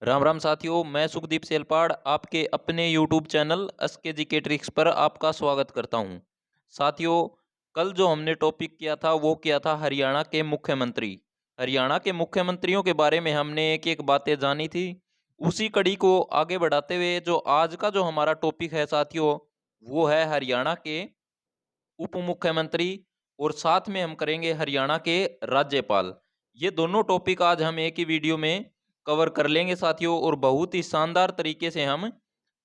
राम राम साथियों, मैं सुखदीप सेलपाड़ आपके अपने YouTube चैनल एसके जी के ट्रिक्स पर आपका स्वागत करता हूं। साथियों, कल जो हमने टॉपिक किया था वो किया था हरियाणा के मुख्यमंत्री। हरियाणा के मुख्यमंत्रियों के बारे में हमने एक एक बातें जानी थी। उसी कड़ी को आगे बढ़ाते हुए जो आज का जो हमारा टॉपिक है साथियों, वो है हरियाणा के उप मुख्यमंत्री और साथ में हम करेंगे हरियाणा के राज्यपाल। ये दोनों टॉपिक आज हम एक ही वीडियो में कवर कर लेंगे साथियों, और बहुत ही शानदार तरीके से हम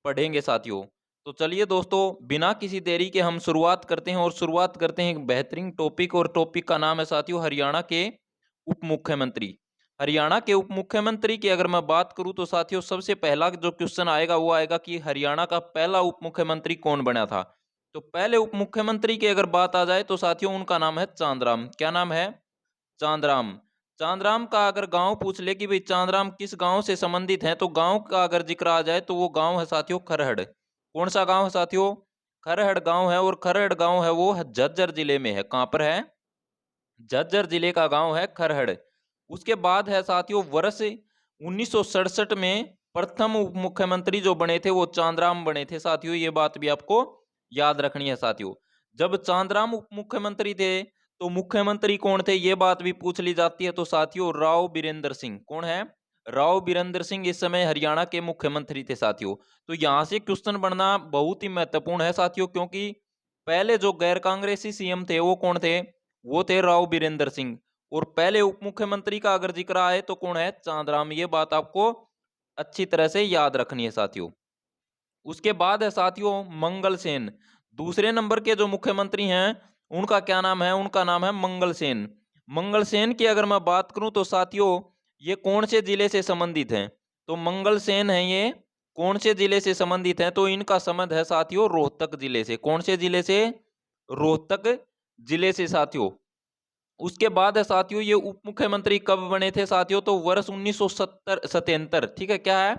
पढ़ेंगे साथियों। तो चलिए दोस्तों, बिना किसी देरी के हम शुरुआत करते हैं, और शुरुआत करते हैं एक बेहतरीन टॉपिक, और टॉपिक का नाम है साथियों हरियाणा के उप मुख्यमंत्री। हरियाणा के उप मुख्यमंत्री की अगर मैं बात करूं तो साथियों, सबसे पहला जो क्वेश्चन आएगा वो आएगा कि हरियाणा का पहला उप मुख्यमंत्री कौन बना था। तो पहले उप मुख्यमंत्री की अगर बात आ जाए तो साथियों उनका नाम है चांदराम। क्या नाम है? चांदराम। चांदराम का अगर गांव पूछ ले कि भाई चांदराम किस गांव से संबंधित है, तो गांव का अगर जिक्र आ जाए तो वो गांव है साथियों खरहड़। कौन सा गांव है साथियों? खरहड़ गांव है, और खरहड़ गांव है वो झज्जर जिले में है। कहां पर है? झज्जर जिले का गांव है खरहड़। उसके बाद है साथियों वर्ष 1967 में प्रथम उप मुख्यमंत्री जो बने थे वो चांदराम बने थे साथियों। ये बात भी आपको याद रखनी है साथियों। जब चांदराम उप मुख्यमंत्री थे तो मुख्यमंत्री कौन थे, ये बात भी पूछ ली जाती है। तो साथियों राव बीरेंद्र सिंह। कौन है? राव बीरेंद्र सिंह इस समय हरियाणा के मुख्यमंत्री थे साथियों। तो यहां से क्वेश्चन बनना बहुत ही महत्वपूर्ण है साथियों, क्योंकि पहले जो गैर कांग्रेसी सीएम थे वो कौन थे? वो थे राव बीरेंद्र सिंह। और पहले उप मुख्यमंत्री का अगर जिक्र आए तो कौन है? चांदराम। ये बात आपको अच्छी तरह से याद रखनी है साथियों। उसके बाद है साथियों मंगल सेन। दूसरे नंबर के जो मुख्यमंत्री हैं उनका क्या नाम है? उनका नाम है मंगल सेन। मंगल सेन की अगर मैं बात करूं तो साथियों ये कौन से जिले से संबंधित हैं? तो मंगल सेन है ये कौन से जिले से संबंधित हैं? तो इनका संबंध है साथियों रोहतक जिले से। कौन से जिले से? रोहतक जिले से साथियों। उसके बाद है साथियों ये उप मुख्यमंत्री कब बने थे साथियों? तो वर्ष 1977। ठीक है, क्या है?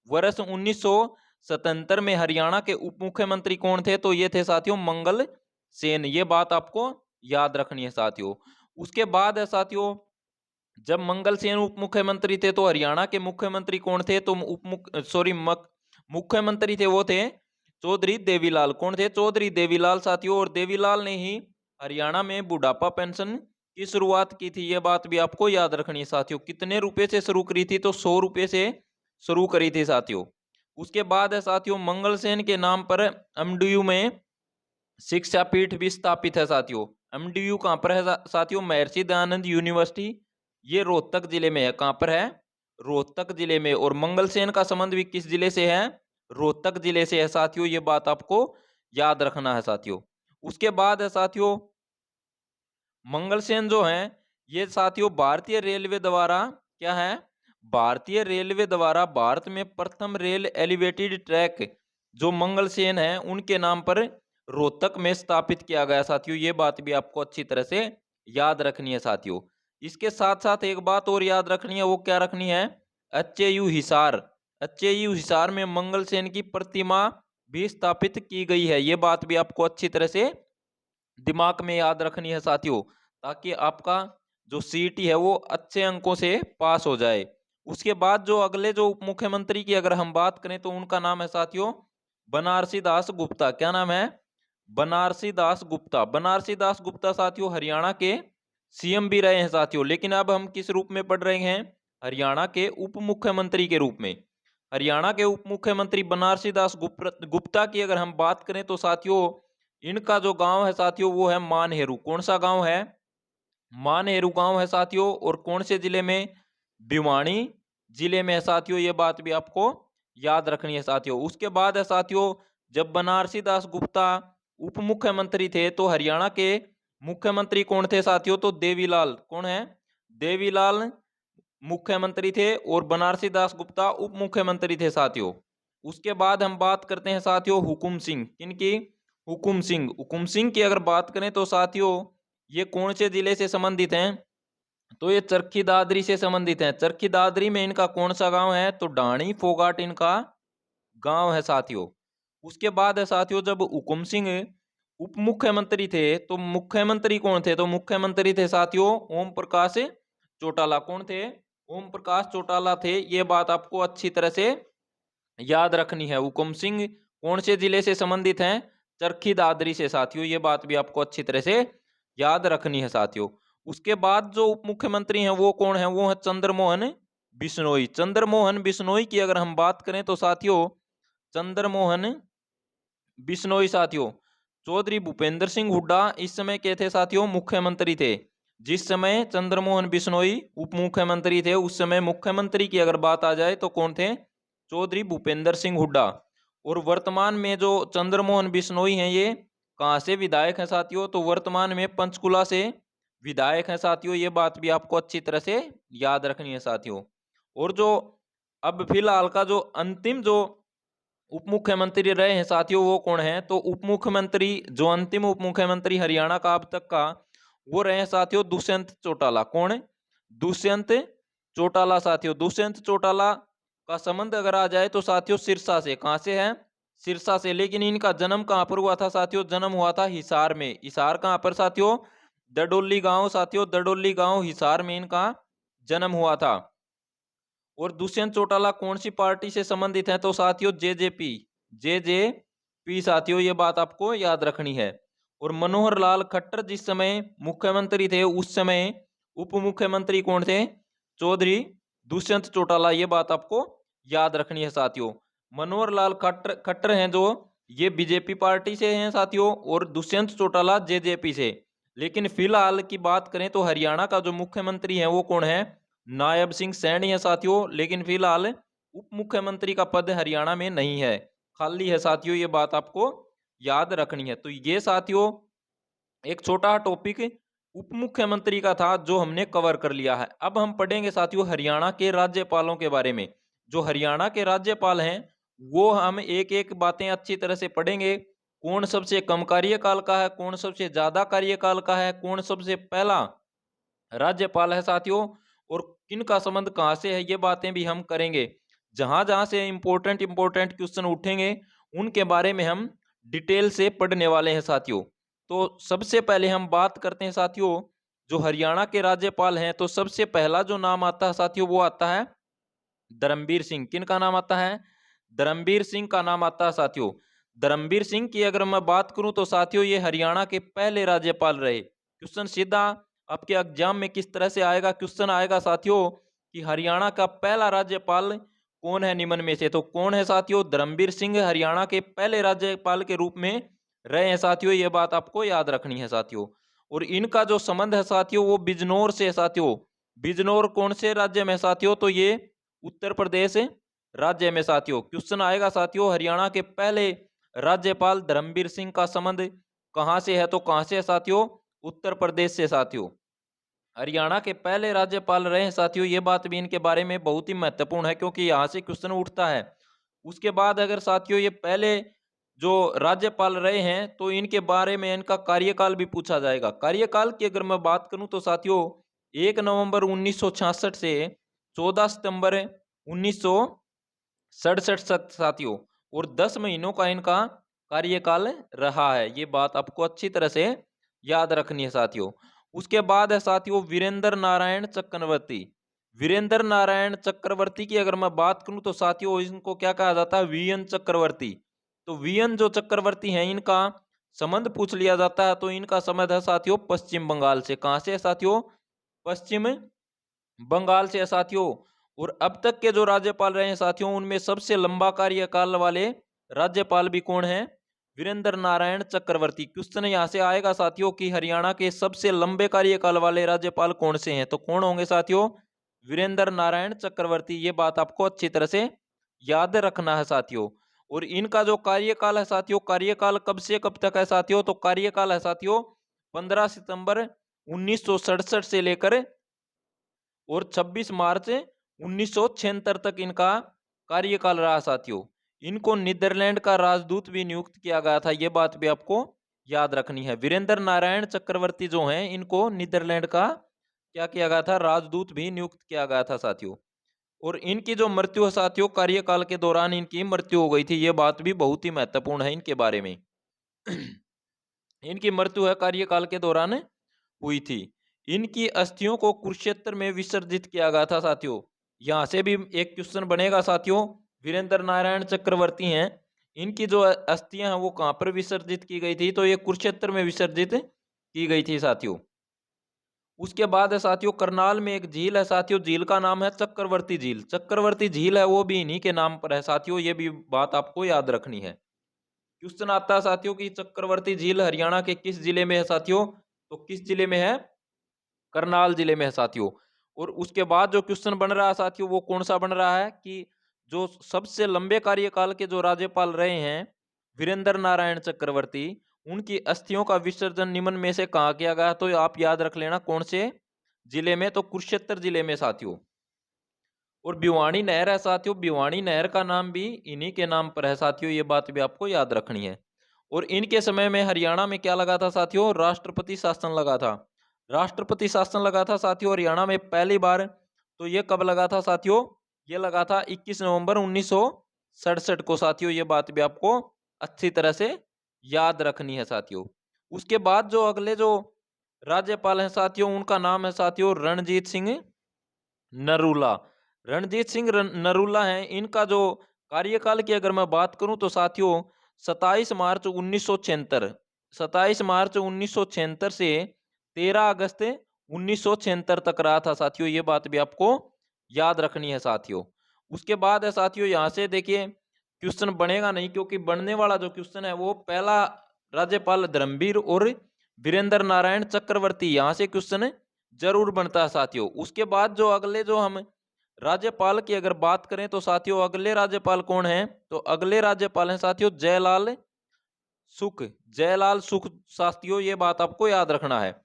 वर्ष 1977 में हरियाणा के उप मुख्यमंत्री कौन थे? तो ये थे साथियों मंगल सेन। ये बात आपको याद रखनी है साथियों। उसके बाद है साथियों जब मंगल सेन उप मुख्यमंत्री थे तो हरियाणा के मुख्यमंत्री कौन थे? तो मुख्यमंत्री थे वो थे चौधरी देवीलाल। कौन थे? चौधरी देवीलाल साथियों। और देवीलाल ने ही हरियाणा में बुढ़ापा पेंशन की शुरुआत की थी। ये बात भी आपको याद रखनी है साथियों। कितने रुपए से शुरू करी थी? तो 100 रुपए से शुरू करी थी साथियों। उसके बाद है साथियों मंगल सेन के नाम पर एमडीयू में शिक्षा पीठ भी स्थापित है साथियों। एमडीयू कहां पर है साथियों? महर्षि दयानंद यूनिवर्सिटी। ये रोहतक जिले में है। कहां पर है? रोहतक जिले में। और मंगल सेन का संबंध भी किस जिले से है? रोहतक जिले से है साथियों। ये बात आपको याद रखना है साथियों। उसके बाद है साथियों मंगल सेन जो है ये साथियों भारतीय रेलवे द्वारा क्या है? भारतीय रेलवे द्वारा भारत में प्रथम रेल एलिवेटेड ट्रैक जो मंगल सेन है उनके नाम पर रोहतक में स्थापित किया गया साथियों। ये बात भी आपको अच्छी तरह से याद रखनी है साथियों। इसके साथ साथ एक बात और याद रखनी है। वो क्या रखनी है? एचएयू हिसार। एचएयू हिसार में मंगल सेन की प्रतिमा भी स्थापित की गई है। ये बात भी आपको अच्छी तरह से दिमाग में याद रखनी है साथियों, ताकि आपका जो सीईटी है वो अच्छे अंकों से पास हो जाए। उसके बाद जो अगले जो उप मुख्यमंत्री की अगर हम बात करें तो उनका नाम है साथियों बनारसी दास गुप्ता। क्या नाम है? बनारसी दास गुप्ता। बनारसी दास गुप्ता साथियों हरियाणा के सीएम भी रहे हैं साथियों, लेकिन अब हम किस रूप में पढ़ रहे हैं? हरियाणा के उप मुख्यमंत्री के रूप में। हरियाणा के उप मुख्यमंत्री बनारसी दास गुप्ता की अगर हम बात करें तो साथियों इनका जो गांव है साथियों वो है मानहेरू। कौन सा गांव है? मानहेरू गांव है साथियों। और कौन से जिले में? भिवानी जिले में है साथियों। ये बात भी आपको याद रखनी है साथियों। उसके बाद है साथियों जब बनारसी दास गुप्ता उप मुख्यमंत्री थे तो हरियाणा के मुख्यमंत्री कौन थे साथियों? तो देवीलाल। कौन है? देवीलाल मुख्यमंत्री थे और बनारसी दास गुप्ता उप मुख्यमंत्री थे साथियों। उसके बाद हम बात करते हैं साथियों हुकुम सिंह। किनकी? हुकुम सिंह। हुकुम सिंह की अगर बात करें तो साथियों ये कौन से जिले से संबंधित हैं? तो ये चरखी दादरी से संबंधित हैं। चरखी दादरी में इनका कौन सा गांव है? तो ढाणी फोगाट इनका गांव है साथियों। उसके बाद है साथियों जब हुकुम सिंह उप मुख्यमंत्री थे तो मुख्यमंत्री कौन थे? तो मुख्यमंत्री थे साथियों ओम प्रकाश चौटाला। कौन थे? ओम प्रकाश चौटाला थे, ये बात आपको अच्छी तरह से याद रखनी है। हुकुम सिंह कौन से जिले से संबंधित हैं? चरखी दादरी से साथियों, ये बात भी आपको अच्छी तरह से याद रखनी है साथियों। उसके बाद जो उप मुख्यमंत्री हैं वो कौन है? वो है चंद्रमोहन बिश्नोई। चंद्रमोहन बिश्नोई की अगर हम बात करें तो साथियों, चंद्रमोहन बिश्नोई साथियों, चौधरी भूपेंद्र सिंह हुड्डा इस समय के थे साथियों, मुख्यमंत्री थे। जिस समय चंद्रमोहन बिश्नोई उप मुख्यमंत्री थे, उस समय मुख्यमंत्री की अगर बात आ जाए तो कौन थे? चौधरी भूपेंद्र सिंह हुड्डा। और वर्तमान में जो चंद्रमोहन बिश्नोई हैं, ये कहाँ से विधायक हैं साथियों? तो वर्तमान में पंचकुला से विधायक हैं साथियों, ये बात भी आपको अच्छी तरह से याद रखनी है साथियों। और जो अब फिलहाल का जो अंतिम जो उप मुख्यमंत्री रहे हैं साथियों, वो कौन है? तो उप मुख्यमंत्री जो अंतिम उप मुख्यमंत्री हरियाणा का अब तक का, वो रहे हैं साथियों दुष्यंत चौटाला। कौन है? दुष्यंत चौटाला साथियों। दुष्यंत चौटाला का संबंध अगर आ जाए तो साथियों सिरसा से। कहां से है? सिरसा से। लेकिन इनका जन्म कहां पर हुआ था साथियों? जन्म हुआ था हिसार में। हिसार कहां पर साथियों? दडोली गांव साथियों, दडोली गांव हिसार में इनका जन्म हुआ था। और दुष्यंत चौटाला कौन सी पार्टी से संबंधित है? तो साथियों जेजेपी। जेजेपी साथियों, ये बात आपको याद रखनी है। और मनोहर लाल खट्टर जिस समय मुख्यमंत्री थे, उस समय उप मुख्यमंत्री कौन थे? चौधरी दुष्यंत चौटाला, ये बात आपको याद रखनी है साथियों। मनोहर लाल खट्टर खट्टर हैं जो, ये बीजेपी पार्टी से हैं साथियों, और दुष्यंत चौटाला जेजेपी से। लेकिन फिलहाल की बात करें तो हरियाणा का जो मुख्यमंत्री है वो कौन है? नायब सिंह सैनी है साथियों। लेकिन फिलहाल उप मुख्यमंत्री का पद हरियाणा में नहीं है, खाली है साथियों, ये बात आपको याद रखनी है। तो ये साथियों एक छोटा टॉपिक उप मुख्यमंत्री का था जो हमने कवर कर लिया है। अब हम पढ़ेंगे साथियों हरियाणा के राज्यपालों के बारे में। जो हरियाणा के राज्यपाल हैं वो हम एक एक बातें अच्छी तरह से पढ़ेंगे। कौन सबसे कम कार्यकाल का है, कौन सबसे ज्यादा कार्यकाल का है, कौन सबसे पहला राज्यपाल है साथियों, और किन का संबंध कहाँ से है, ये बातें भी हम करेंगे। जहां जहां से इंपॉर्टेंट इंपॉर्टेंट क्वेश्चन उठेंगे उनके बारे में हम डिटेल से पढ़ने वाले हैं साथियों। तो सबसे पहले हम बात करते हैं साथियों, जो हरियाणा के राज्यपाल हैं, तो सबसे पहला जो नाम आता है साथियों वो आता है धर्मवीर सिंह। किन का नाम आता है? धर्मवीर सिंह का नाम आता है साथियों। धर्मवीर सिंह की अगर मैं बात करूं तो साथियों ये हरियाणा के पहले राज्यपाल रहे। क्वेश्चन सीधा आपके एग्जाम में किस तरह से आएगा? क्वेश्चन आएगा साथियों कि हरियाणा का पहला राज्यपाल कौन है निम्न में से? तो कौन है साथियों? धर्मवीर सिंह हरियाणा के पहले राज्यपाल के रूप में रहे हैं साथियों, ये बात आपको याद रखनी है साथियों। और इनका जो संबंध है साथियों वो बिजनौर से है साथियों। बिजनौर कौन से राज्य में है साथियों? तो ये उत्तर प्रदेश राज्य में साथियों। क्वेश्चन आएगा साथियों हरियाणा के पहले राज्यपाल धर्मवीर सिंह का संबंध कहां से है? तो कहां से है साथियों? उत्तर प्रदेश से साथियों। हरियाणा के पहले राज्यपाल रहे हैं साथियों, ये बात भी इनके बारे में बहुत ही महत्वपूर्ण है क्योंकि यहाँ से क्वेश्चन उठता है। उसके बाद अगर साथियों ये पहले जो राज्यपाल रहे हैं तो इनके बारे में इनका कार्यकाल भी पूछा जाएगा। कार्यकाल की अगर मैं बात करूं तो साथियों 1 नवंबर 1966 से 14 सितंबर 1967 साथियों, और 10 महीनों का इनका कार्यकाल रहा है, ये बात आपको अच्छी तरह से याद रखनी है साथियों। उसके बाद है साथियों वीरेंद्र नारायण चक्रवर्ती। वीरेंद्र नारायण चक्रवर्ती की अगर मैं बात करूं तो साथियों इनको क्या कहा जाता है? वीएन चक्रवर्ती। तो वीएन जो चक्रवर्ती हैं इनका संबंध पूछ लिया जाता है तो इनका संबंध है साथियों पश्चिम बंगाल से। कहां से है साथियों? पश्चिम बंगाल से है साथियों। और अब तक के जो राज्यपाल रहे हैं साथियों उनमें सबसे लंबा कार्यकाल वाले राज्यपाल भी कौन है? वीरेंद्र नारायण चक्रवर्ती। क्वेश्चन यहां से आएगा साथियों कि हरियाणा के सबसे लंबे कार्यकाल वाले राज्यपाल कौन से हैं? तो कौन होंगे साथियों? वीरेंद्र नारायण चक्रवर्ती, ये बात आपको अच्छी तरह से याद रखना है साथियों। और इनका जो कार्यकाल है साथियों, कार्यकाल कब से कब तक है साथियों? तो कार्यकाल है साथियों 15 सितंबर 1967 से लेकर और 26 मार्च 1976 तक इनका कार्यकाल रहा साथियों। इनको नीदरलैंड का राजदूत भी नियुक्त किया गया था, ये बात भी आपको याद रखनी है। वीरेंद्र नारायण चक्रवर्ती जो हैं इनको नीदरलैंड का क्या किया गया था? राजदूत भी नियुक्त किया गया था साथियों। और इनकी जो मृत्यु है साथियों कार्यकाल के दौरान इनकी मृत्यु हो गई थी, ये बात भी बहुत ही महत्वपूर्ण है इनके बारे में। इनकी मृत्यु है कार्यकाल के दौरान हुई थी। इनकी अस्थियों को कुरुक्षेत्र में विसर्जित किया गया था साथियों। यहाँ से भी एक क्वेश्चन बनेगा साथियों। वीरेंद्र नारायण चक्रवर्ती हैं, इनकी जो अस्थियां हैं वो कहाँ पर विसर्जित की गई थी? तो ये कुरुक्षेत्र में विसर्जित की गई थी साथियों। उसके बाद है साथियों करनाल में एक झील है साथियों, झील का नाम है चक्रवर्ती झील। चक्रवर्ती झील है वो भी इन्हीं के नाम पर है साथियों, ये भी बात आपको याद रखनी है। क्वेश्चन आता है साथियों कि चक्रवर्ती झील हरियाणा के किस जिले में है साथियों? तो किस जिले में है? करनाल जिले में है साथियों। और उसके बाद जो क्वेश्चन बन रहा है साथियों वो कौन सा बन रहा है कि जो सबसे लंबे कार्यकाल के जो राज्यपाल रहे हैं वीरेंद्र नारायण चक्रवर्ती, उनकी अस्थियों का विसर्जन निम्न में से कहाँ किया गया? तो आप याद रख लेना कौन से जिले में? तो कुरुक्षेत्र जिले में साथियों। और भिवानी नहर है साथियों, भिवानी नहर का नाम भी इन्हीं के नाम पर है साथियों, ये बात भी आपको याद रखनी है। और इनके समय में हरियाणा में क्या लगा था साथियों? राष्ट्रपति शासन लगा था। राष्ट्रपति शासन लगा था साथियों हरियाणा में पहली बार। तो ये कब लगा था साथियों? ये लगा था 21 नवंबर 1967 को साथियों, ये बात भी आपको अच्छी तरह से याद रखनी है साथियों। उसके बाद जो अगले जो राज्यपाल हैं साथियों उनका नाम है साथियों रणजीत सिंह नरूला। रणजीत सिंह नरूला हैं, इनका जो कार्यकाल की अगर मैं बात करूं तो साथियों 27 मार्च 1976, 27 मार्च 1976 से 13 अगस्त 1976 तक रहा था साथियों, ये बात भी आपको याद रखनी है साथियों। उसके बाद है साथियों यहाँ से देखिए क्वेश्चन बनेगा नहीं, क्योंकि बनने वाला जो क्वेश्चन है वो पहला राज्यपाल धर्मवीर और वीरेंद्र नारायण चक्रवर्ती, यहाँ से क्वेश्चन जरूर बनता है साथियों। उसके बाद जो अगले जो हम राज्यपाल की अगर बात करें तो साथियों अगले राज्यपाल कौन है? तो अगले राज्यपाल हैं साथियों जयलाल सुख। जयलाल सुख साथियों, ये बात आपको याद रखना है।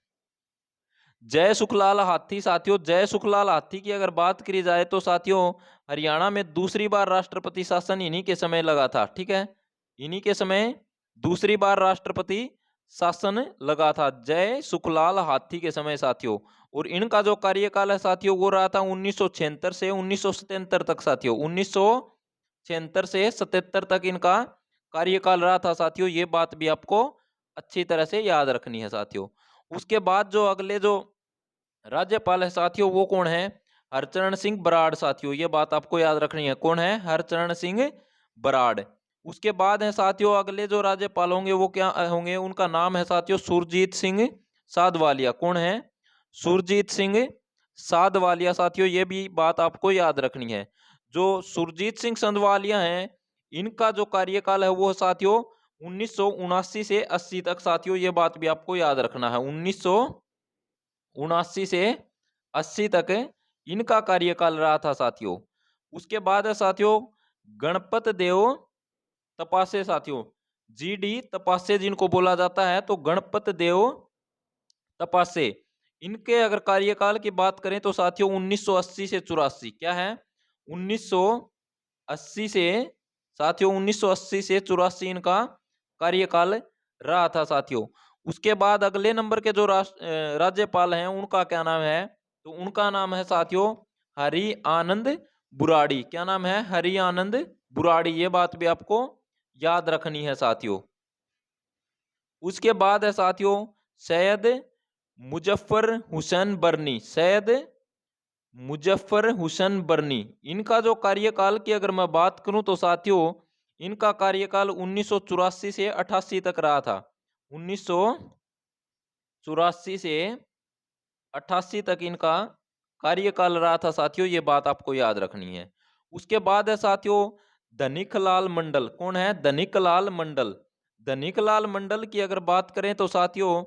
जय सुखलाल हाथी साथियों, जय सुखलाल हाथी की अगर बात करी जाए तो साथियों हरियाणा में दूसरी बार राष्ट्रपति शासन इन्हीं के समय लगा था। ठीक है, इन्हीं के समय दूसरी बार राष्ट्रपति शासन लगा था जय सुखलाल हाथी के समय साथियों। और इनका जो कार्यकाल है साथियों वो रहा था 1976 से 1977 तक साथियों, 1976 से 77 तक इनका कार्यकाल रहा था साथियों, ये बात भी आपको अच्छी तरह से याद रखनी है साथियों। उसके बाद जो अगले जो राज्यपाल है साथियों वो कौन है? हरचरण सिंह बराड़ साथियों, ये बात आपको याद रखनी है। कौन है? हरचरण सिंह बराड़। उसके बाद है साथियों अगले जो राज्यपाल होंगे वो क्या होंगे? उनका नाम है साथियों सुरजीत सिंह साधवालिया। कौन है? सुरजीत सिंह साधवालिया साथियों, ये भी बात आपको याद रखनी है। जो सुरजीत सिंह साधवालिया हैं इनका जो कार्यकाल है वो साथियों 1979 से 80 तक साथियों, ये बात भी आपको याद रखना है। 1979 से 80 तक इनका कार्यकाल रहा था साथियों। उसके बाद है साथियों गणपत देव तपासे साथियों, जीडी तपासे जिनको बोला जाता है, तो गणपत देव तपासे इनके अगर कार्यकाल की बात करें तो साथियों 1980 से 84, क्या है? 1980 से साथियों 1980 से 84 इनका कार्यकाल रहा था साथियों। उसके बाद अगले नंबर के जो राज्यपाल हैं उनका क्या नाम है? तो उनका नाम है साथियों हरि आनंद बुराड़ी। क्या नाम है? हरि आनंद बुराड़ी, ये बात भी आपको याद रखनी है साथियों। उसके बाद है साथियों सैयद मुजफ्फर हुसैन बरनी। सैयद मुजफ्फर हुसैन बरनी, इनका जो कार्यकाल की अगर मैं बात करूं तो साथियों इनका कार्यकाल 1984 से 88 तक रहा था। 1984 से 88 तक इनका कार्यकाल रहा था साथियों, ये बात आपको याद रखनी है। उसके बाद है साथियों धनिकलाल मंडल। कौन है? धनिकलाल मंडल। धनिकलाल मंडल की अगर बात करें तो साथियों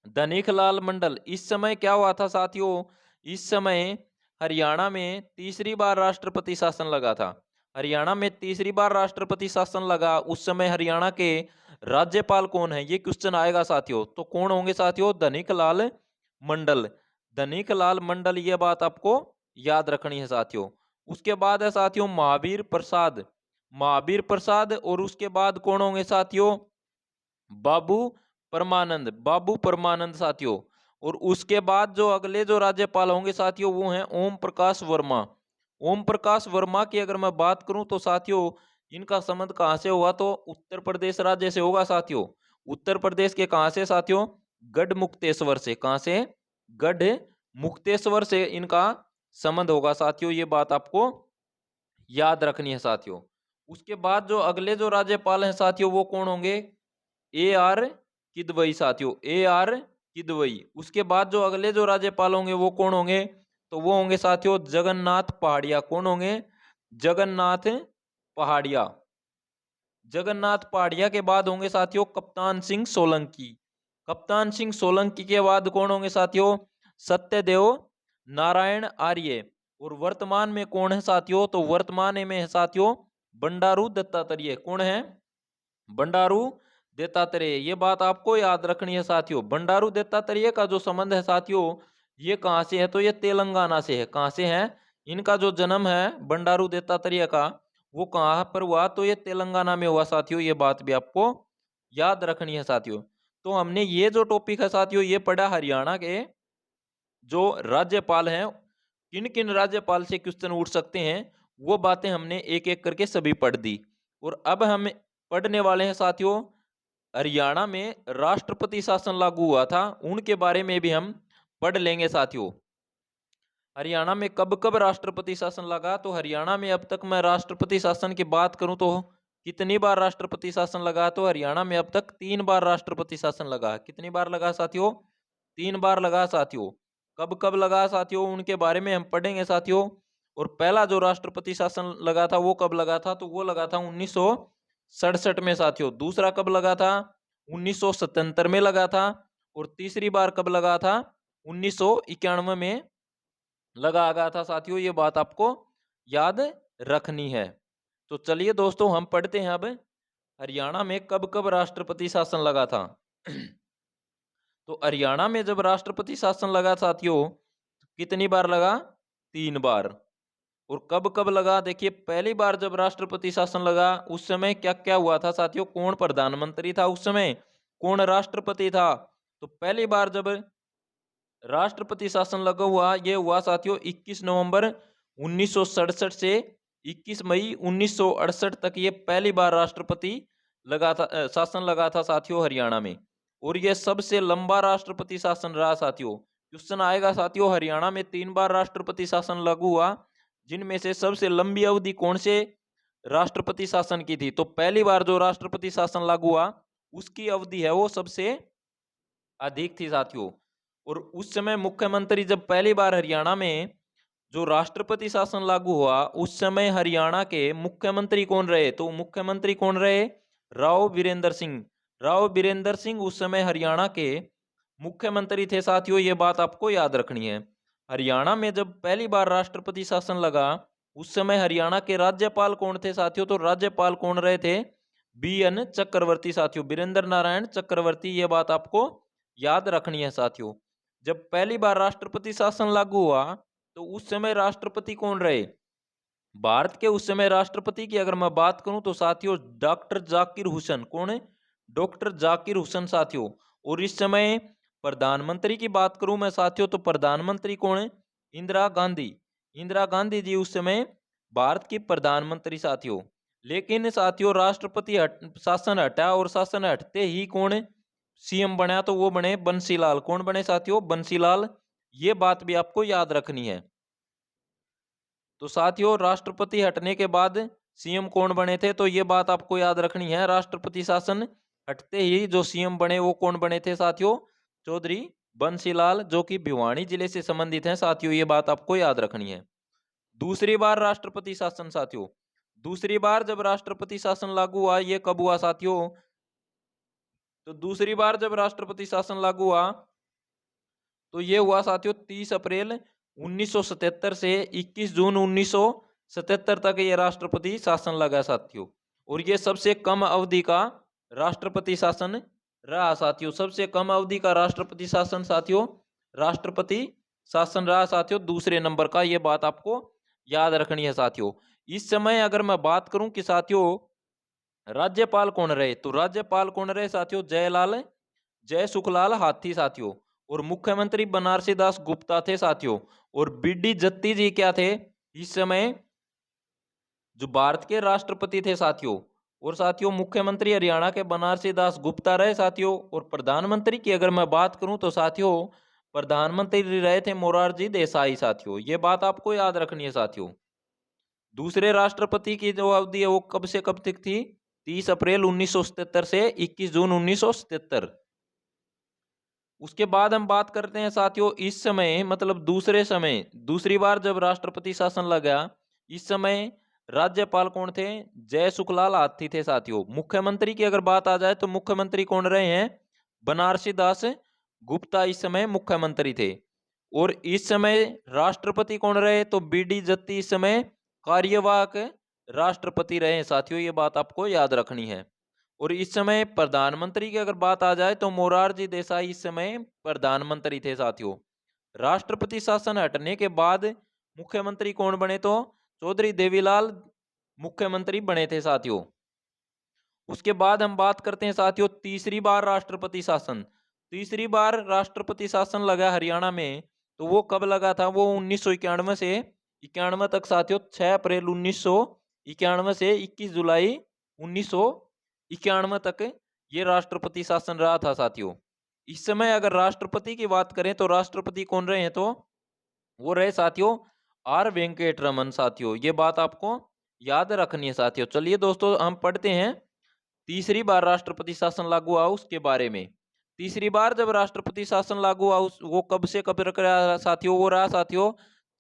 धनिकलाल मंडल इस समय क्या हुआ था साथियों? इस समय हरियाणा में तीसरी बार राष्ट्रपति शासन लगा था। हरियाणा में तीसरी बार राष्ट्रपति शासन लगा, उस समय हरियाणा के राज्यपाल कौन है? ये क्वेश्चन आएगा साथियों। तो कौन होंगे साथियों? धनिकलाल मंडल। धनिकलाल मंडल, ये बात आपको याद रखनी है साथियों। उसके बाद है साथियों महावीर प्रसाद। महावीर प्रसाद, और उसके बाद कौन होंगे साथियों? बाबू परमानंद। बाबू परमानंद साथियों। और उसके बाद जो अगले जो राज्यपाल होंगे साथियों वो हैं ओम प्रकाश वर्मा। ओम प्रकाश वर्मा की अगर मैं बात करूं तो साथियों इनका संबंध कहां से हुआ? तो उत्तर प्रदेश राज्य से होगा साथियों। उत्तर प्रदेश के कहां से साथियों? गढ़ मुक्तेश्वर से। कहां से? गढ़ मुक्तेश्वर से इनका संबंध होगा साथियों, ये बात आपको याद रखनी है साथियों। उसके बाद जो अगले जो राज्यपाल हैं साथियों वो कौन होंगे? ए आर किदवई साथियों, ए आर किदवई। उसके बाद जो अगले जो राज्यपाल होंगे वो कौन होंगे? तो वो होंगे साथियों जगन्नाथ पहाड़िया। कौन होंगे? जगन्नाथ पहाड़िया। जगन्नाथ पहाड़िया के बाद होंगे साथियों कप्तान सिंह सोलंकी। कप्तान सिंह सोलंकी के बाद कौन होंगे साथियों? सत्यदेव नारायण आर्य। और वर्तमान में कौन है साथियों? तो वर्तमान में है साथियों बंडारू दत्तात्रेय। कौन है? बंडारू दत्तात्रेय। ये बात आपको याद रखनी है साथियों। बंडारू दत्तात्रेय का जो संबंध है साथियों ये कहां से है? तो ये तेलंगाना से है। कहां से है? इनका जो जन्म है बंडारू दत्तात्रेय का वो कहां पर हुआ? तो ये तेलंगाना में हुआ साथियों। ये बात भी आपको याद रखनी है साथियों। तो हमने ये जो टॉपिक है साथियों ये पढ़ा हरियाणा के जो राज्यपाल हैं, किन किन राज्यपाल से क्वेश्चन उठ सकते हैं, वो बातें हमने एक एक करके सभी पढ़ दी। और अब हम पढ़ने वाले हैं साथियों हरियाणा में राष्ट्रपति शासन लागू हुआ था उनके बारे में भी हम पढ़ लेंगे साथियों। हरियाणा में कब कब राष्ट्रपति शासन लगा? तो हरियाणा में अब तक मैं राष्ट्रपति शासन की बात करूं तो कितनी बार राष्ट्रपति शासन लगा? तो हरियाणा में अब तक 3 बार राष्ट्रपति शासन लगा। कितनी बार लगा साथियों? 3 बार लगा साथियों। कब कब लगा साथियों उनके बारे में हम पढ़ेंगे साथियों। और पहला जो राष्ट्रपति शासन लगा था वो कब लगा था? तो वो लगा था 1967 में साथियों। दूसरा कब लगा था? 1977 में लगा था। और तीसरी बार कब लगा था? 1991 में लगा गया था साथियों। ये बात आपको याद रखनी है। तो चलिए दोस्तों हम पढ़ते हैं अब हरियाणा में कब कब राष्ट्रपति शासन लगा था। तो हरियाणा में जब राष्ट्रपति शासन लगा साथियों कितनी बार लगा? 3 बार। और कब कब लगा? देखिए पहली बार जब राष्ट्रपति शासन लगा उस समय क्या क्या हुआ था साथियों? कौन प्रधानमंत्री था उस समय? कौन राष्ट्रपति था? तो पहली बार जब राष्ट्रपति शासन लागू हुआ ये हुआ साथियों 21 नवंबर 1967 से 21 मई 1968 तक ये पहली बार राष्ट्रपति लगा था शासन लगा था साथियों हरियाणा में। और ये सबसे लंबा राष्ट्रपति शासन रहा साथियों। क्वेश्चन आएगा साथियों हरियाणा में 3 बार राष्ट्रपति शासन लागू हुआ जिनमें से सबसे लंबी अवधि कौन से राष्ट्रपति शासन की थी? तो पहली बार जो राष्ट्रपति शासन लागू हुआ उसकी अवधि है वो सबसे अधिक थी साथियों। और उस समय मुख्यमंत्री जब पहली बार हरियाणा में जो राष्ट्रपति शासन लागू हुआ उस समय हरियाणा के मुख्यमंत्री कौन रहे? तो मुख्यमंत्री कौन रहे? राव वीरेंद्र सिंह। राव वीरेंद्र सिंह उस समय हरियाणा के मुख्यमंत्री थे साथियों। ये बात आपको याद रखनी है। हरियाणा में जब पहली बार राष्ट्रपति शासन लगा उस समय हरियाणा के राज्यपाल कौन थे साथियों? तो राज्यपाल कौन रहे थे? BN चक्रवर्ती साथियों, बीरेंद्र नारायण चक्रवर्ती। ये बात आपको याद रखनी है साथियों। जब पहली बार राष्ट्रपति शासन लागू हुआ तो उस समय राष्ट्रपति कौन रहे? भारत के उस समय राष्ट्रपति की अगर मैं बात करूं तो साथियों डॉक्टर जाकिर हुसैन। कौन है? डॉक्टर जाकिर हुसैन साथियों। और इस समय प्रधानमंत्री की बात करूं मैं साथियों तो प्रधानमंत्री कौन है? इंदिरा गांधी। इंदिरा गांधी जी उस समय भारत की प्रधानमंत्री साथियों। लेकिन साथियों राष्ट्रपति शासन हटा और शासन हटते ही कौन CM बना? तो वो बने बंसीलाल। कौन बने साथियों? बंसीलाल। ये बात भी आपको याद रखनी है। तो साथियों राष्ट्रपति हटने के बाद CM कौन बने थे? तो ये बात आपको याद रखनी है। राष्ट्रपति शासन हटते ही जो CM बने वो कौन बने थे साथियों? चौधरी बंसीलाल, जो कि भिवानी जिले से संबंधित हैं साथियों। ये बात आपको याद रखनी है। दूसरी बार राष्ट्रपति शासन साथियों, दूसरी बार जब राष्ट्रपति शासन लागू हुआ ये कब हुआ साथियों? तो दूसरी बार जब राष्ट्रपति शासन लागू हुआ तो ये हुआ साथियों 30 अप्रैल 1977 से 21 जून 1977 तक ये राष्ट्रपति शासन लगा साथियों। और ये सबसे कम अवधि का राष्ट्रपति शासन रहा साथियों। सबसे कम अवधि का राष्ट्रपति शासन साथियों राष्ट्रपति शासन रहा साथियों दूसरे नंबर का। ये बात आपको याद रखनी है साथियों। इस समय अगर मैं बात करूं कि साथियों राज्यपाल कौन रहे तो राज्यपाल कौन रहे साथियों? जय सुखलाल हाथी साथियों। और मुख्यमंत्री बनारसी दास गुप्ता थे साथियों। और BD जत्ती जी क्या थे इस समय? जो भारत के राष्ट्रपति थे साथियों और साथियों मुख्यमंत्री हरियाणा के बनारसी दास गुप्ता रहे साथियों। और प्रधानमंत्री की अगर मैं बात करूं तो साथियों प्रधानमंत्री रहे थे मोरारजी देसाई साथियों। ये बात आपको याद रखनी है साथियों। दूसरे राष्ट्रपति की जो अवधि है वो कब से कब तक थी? 30 अप्रैल 1977 से 21 जून 1977। उसके बाद हम बात करते हैं साथियों इस समय मतलब दूसरी बार जब राष्ट्रपति शासन लगा, इस समय राज्यपाल कौन थे? जय सुखलाल आरती थे साथियों। मुख्यमंत्री की अगर बात आ जाए तो मुख्यमंत्री कौन रहे हैं? बनारसी दास गुप्ता इस समय मुख्यमंत्री थे। और इस समय राष्ट्रपति कौन रहे? तो बीडी जत्ती इस समय कार्यवाहक राष्ट्रपति रहे हैं साथियों। ये बात आपको याद रखनी है। और इस समय प्रधानमंत्री की अगर बात आ जाए तो मोरारजी देसाई इस समय प्रधानमंत्री थे साथियों। राष्ट्रपति शासन हटने के बाद मुख्यमंत्री कौन बने? तो चौधरी देवीलाल मुख्यमंत्री बने थे साथियों। उसके बाद हम बात करते हैं साथियों तीसरी बार राष्ट्रपति शासन। तीसरी बार राष्ट्रपति शासन लगा हरियाणा में, तो वो कब लगा था? वो 1991 से 91 तक साथियों। 6 अप्रैल 1991 से 21 जुलाई 1991 तक ये राष्ट्रपति शासन रहा था साथियों। इस समय अगर राष्ट्रपति की बात करें तो राष्ट्रपति कौन रहे हैं? तो वो रहे साथियों आर वेंकट रमन साथियों। ये बात आपको याद रखनी है साथियों। चलिए दोस्तों हम पढ़ते हैं तीसरी बार राष्ट्रपति शासन लागू हुआ उसके बारे में। तीसरी बार जब राष्ट्रपति शासन लागू हुआ वो कब से कब तक रहा साथियों? वो रहा साथियों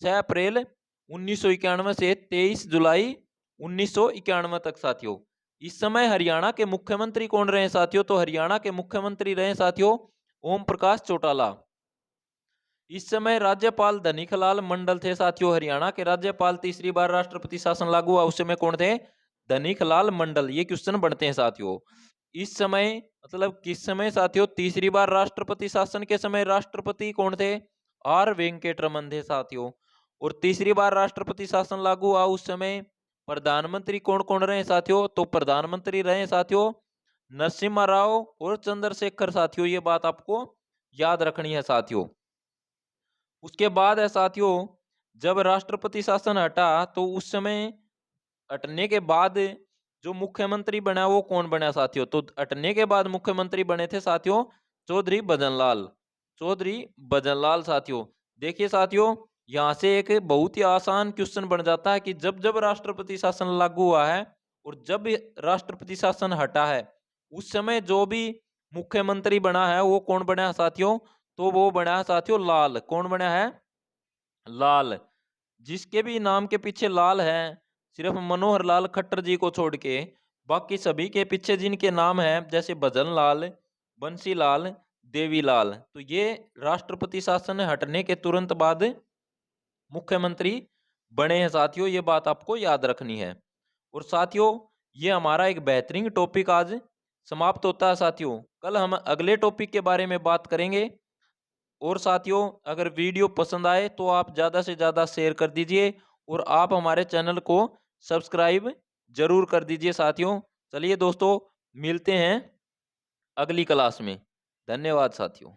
6 अप्रैल 1991 से 23 जुलाई 1991 तक साथियों। इस समय हरियाणा के मुख्यमंत्री कौन रहे साथियों? तो हरियाणा के मुख्यमंत्री रहे साथियों ओम प्रकाश चौटाला। इस समय राज्यपाल धनीखलाल मंडल थे साथियों। हरियाणा के राज्यपाल तीसरी बार राष्ट्रपति शासन लागू हुआ उस समय कौन थे? धनीखलाल मंडल। ये क्वेश्चन बनते हैं साथियों। इस समय मतलब किस समय साथियों? तीसरी बार राष्ट्रपति शासन के समय राष्ट्रपति कौन थे? आर वेंकट रमन थे साथियों। और तीसरी बार राष्ट्रपति शासन लागू हुआ उस समय प्रधानमंत्री कौन कौन रहे साथियों? तो प्रधानमंत्री रहे साथियों नरसिम्हा राव और चंद्रशेखर साथियों। ये बात आपको याद रखनी है साथियों। उसके बाद है साथियों जब राष्ट्रपति शासन हटा तो उस समय हटने के बाद जो मुख्यमंत्री बना वो कौन बना साथियों? तो हटने के बाद मुख्यमंत्री बने थे साथियों चौधरी भजनलाल। चौधरी भजनलाल साथियों। देखिए साथियों यहाँ से एक बहुत ही आसान क्वेश्चन बन जाता है कि जब जब राष्ट्रपति शासन लागू हुआ है और जब राष्ट्रपति शासन हटा है उस समय जो भी मुख्यमंत्री बना है वो कौन बना है साथियों? तो वो बना है साथियों लाल। कौन बना है? लाल। जिसके भी नाम के पीछे लाल है सिर्फ मनोहर लाल खट्टर जी को छोड़ के बाकी सभी के पीछे जिनके नाम है जैसे भजन लाल, बंसी लाल, देवी लाल, तो ये राष्ट्रपति शासन हटने के तुरंत बाद मुख्यमंत्री बने हैं साथियों। ये बात आपको याद रखनी है। और साथियों ये हमारा एक बेहतरीन टॉपिक आज समाप्त होता है साथियों। कल हम अगले टॉपिक के बारे में बात करेंगे। और साथियों अगर वीडियो पसंद आए तो आप ज़्यादा से ज़्यादा शेयर कर दीजिए और आप हमारे चैनल को सब्सक्राइब जरूर कर दीजिए साथियों। चलिए दोस्तों मिलते हैं अगली क्लास में। धन्यवाद साथियों।